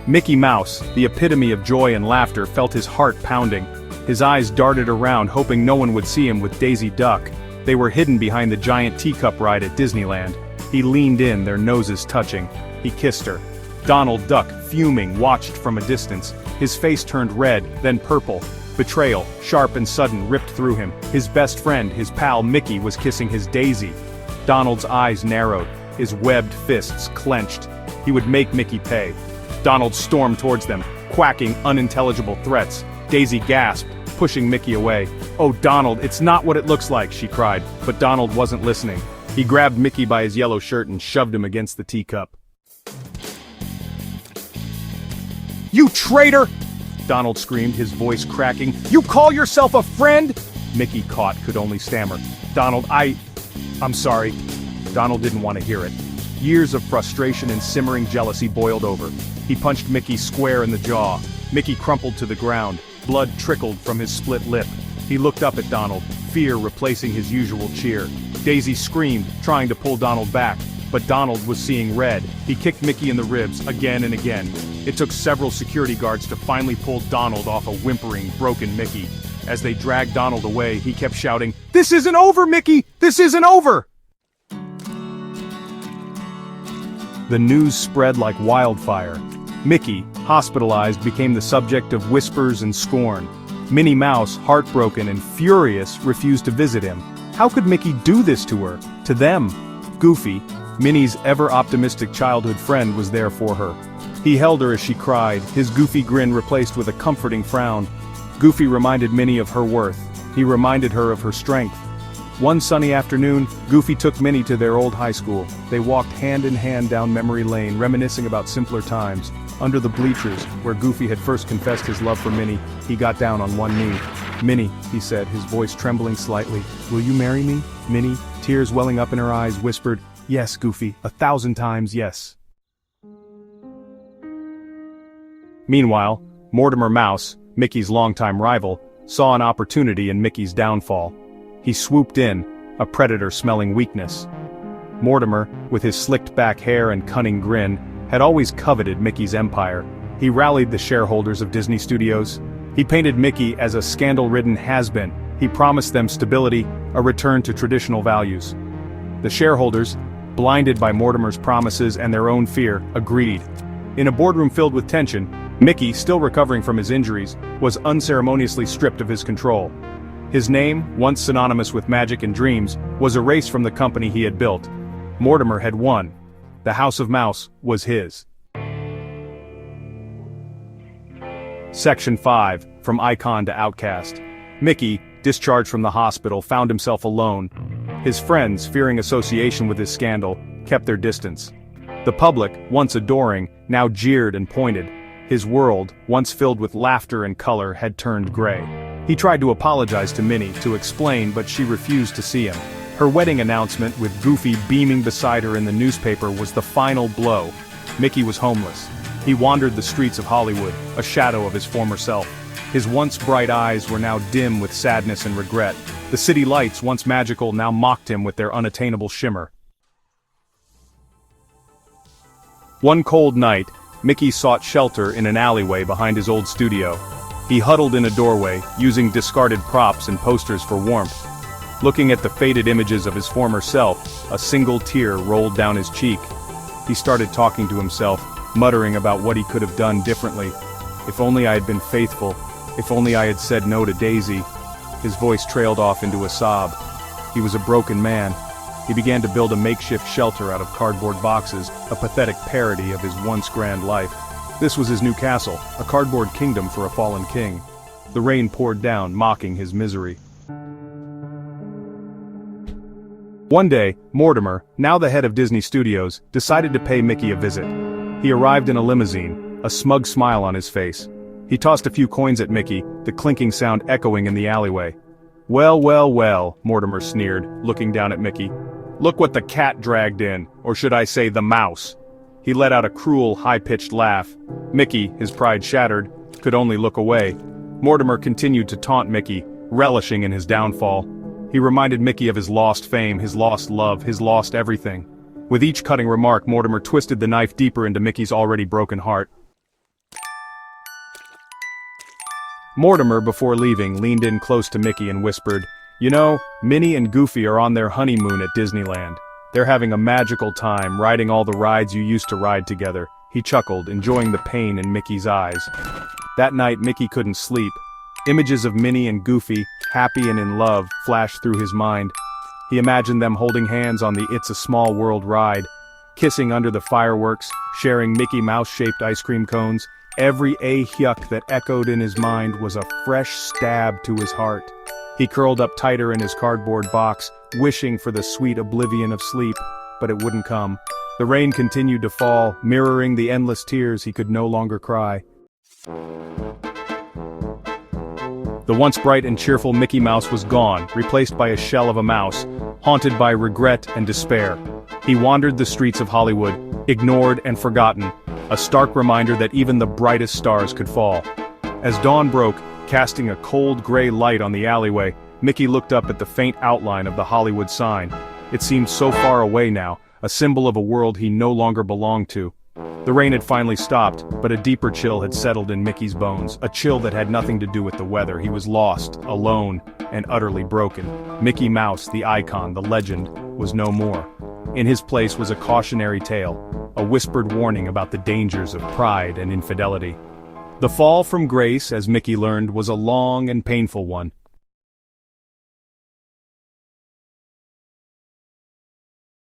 Mickey Mouse, the epitome of joy and laughter, felt his heart pounding. His eyes darted around, hoping no one would see him with Daisy Duck. They were hidden behind the giant teacup ride at Disneyland. He leaned in, their noses touching. He kissed her. Donald Duck, fuming, watched from a distance. His face turned red, then purple. Betrayal, sharp and sudden, ripped through him. His best friend, his pal Mickey, was kissing his Daisy. Donald's eyes narrowed. His webbed fists clenched. He would make Mickey pay. Donald stormed towards them, quacking unintelligible threats. Daisy gasped, pushing Mickey away. "Oh, Donald, it's not what it looks like," she cried, but Donald wasn't listening. He grabbed Mickey by his yellow shirt and shoved him against the teacup. "You traitor!" Donald screamed, his voice cracking. "You call yourself a friend?" Mickey could only stammer. "Donald, I'm sorry." Donald didn't want to hear it. Years of frustration and simmering jealousy boiled over. He punched Mickey square in the jaw. Mickey crumpled to the ground. Blood trickled from his split lip. He looked up at Donald, fear replacing his usual cheer. Daisy screamed, trying to pull Donald back, but Donald was seeing red. He kicked Mickey in the ribs again and again. It took several security guards to finally pull Donald off a whimpering, broken Mickey. As they dragged Donald away, he kept shouting, "This isn't over, Mickey! This isn't over!" The news spread like wildfire. Mickey, hospitalized, became the subject of whispers and scorn. Minnie Mouse, heartbroken and furious, refused to visit him. How could Mickey do this to her? To them? Goofy, Minnie's ever-optimistic childhood friend, was there for her. He held her as she cried, his goofy grin replaced with a comforting frown. Goofy reminded Minnie of her worth. He reminded her of her strength. One sunny afternoon, Goofy took Minnie to their old high school. They walked hand in hand down memory lane, reminiscing about simpler times. Under the bleachers, where Goofy had first confessed his love for Minnie, he got down on one knee. "Minnie," he said, his voice trembling slightly, "will you marry me?" Minnie, tears welling up in her eyes, whispered, "Yes, Goofy, 1,000 times yes." Meanwhile, Mortimer Mouse, Mickey's longtime rival, saw an opportunity in Mickey's downfall. He swooped in, a predator smelling weakness. Mortimer, with his slicked-back hair and cunning grin, had always coveted Mickey's empire. He rallied the shareholders of Disney Studios. He painted Mickey as a scandal-ridden has-been. He promised them stability, a return to traditional values. The shareholders, blinded by Mortimer's promises and their own fear, agreed. In a boardroom filled with tension, Mickey, still recovering from his injuries, was unceremoniously stripped of his control. His name, once synonymous with magic and dreams, was erased from the company he had built. Mortimer had won. The House of Mouse was his. Section 5, From Icon to Outcast. Mickey, discharged from the hospital, found himself alone. His friends, fearing association with his scandal, kept their distance. The public, once adoring, now jeered and pointed. His world, once filled with laughter and color, had turned gray. He tried to apologize to Minnie, to explain, but she refused to see him. Her wedding announcement, with Goofy beaming beside her in the newspaper, was the final blow. Mickey was homeless. He wandered the streets of Hollywood, a shadow of his former self. His once bright eyes were now dim with sadness and regret. The city lights, once magical, now mocked him with their unattainable shimmer. One cold night, Mickey sought shelter in an alleyway behind his old studio. He huddled in a doorway, using discarded props and posters for warmth. Looking at the faded images of his former self, a single tear rolled down his cheek. He started talking to himself, muttering about what he could have done differently. If only I had been faithful. If only I had said no to Daisy. His voice trailed off into a sob. He was a broken man. He began to build a makeshift shelter out of cardboard boxes, a pathetic parody of his once grand life. This was his new castle, a cardboard kingdom for a fallen king. The rain poured down, mocking his misery. One day, Mortimer, now the head of Disney Studios, decided to pay Mickey a visit. He arrived in a limousine, a smug smile on his face. He tossed a few coins at Mickey, the clinking sound echoing in the alleyway. "Well, well, well," Mortimer sneered, looking down at Mickey. "Look what the cat dragged in, or should I say the mouse." He let out a cruel, high-pitched laugh. Mickey, his pride shattered, could only look away. Mortimer continued to taunt Mickey, relishing in his downfall. He reminded Mickey of his lost fame, his lost love, his lost everything. With each cutting remark, Mortimer twisted the knife deeper into Mickey's already broken heart. Mortimer, before leaving, leaned in close to Mickey and whispered, "You know, Minnie and Goofy are on their honeymoon at Disneyland. They're having a magical time, riding all the rides you used to ride together." He chuckled, enjoying the pain in Mickey's eyes. That night Mickey couldn't sleep. Images of Minnie and Goofy, happy and in love, flashed through his mind. He imagined them holding hands on the It's a Small World ride, kissing under the fireworks, sharing Mickey Mouse-shaped ice cream cones. Every yuck that echoed in his mind was a fresh stab to his heart. He curled up tighter in his cardboard box, wishing for the sweet oblivion of sleep, but it wouldn't come. The rain continued to fall, mirroring the endless tears he could no longer cry. The once bright and cheerful Mickey Mouse was gone, replaced by a shell of a mouse, haunted by regret and despair. He wandered the streets of Hollywood, ignored and forgotten, a stark reminder that even the brightest stars could fall. As dawn broke, casting a cold gray light on the alleyway, Mickey looked up at the faint outline of the Hollywood sign. It seemed so far away now, a symbol of a world he no longer belonged to. The rain had finally stopped, but a deeper chill had settled in Mickey's bones, a chill that had nothing to do with the weather. He was lost, alone, and utterly broken. Mickey Mouse, the icon, the legend, was no more. In his place was a cautionary tale, a whispered warning about the dangers of pride and infidelity. The fall from grace, as Mickey learned, was a long and painful one.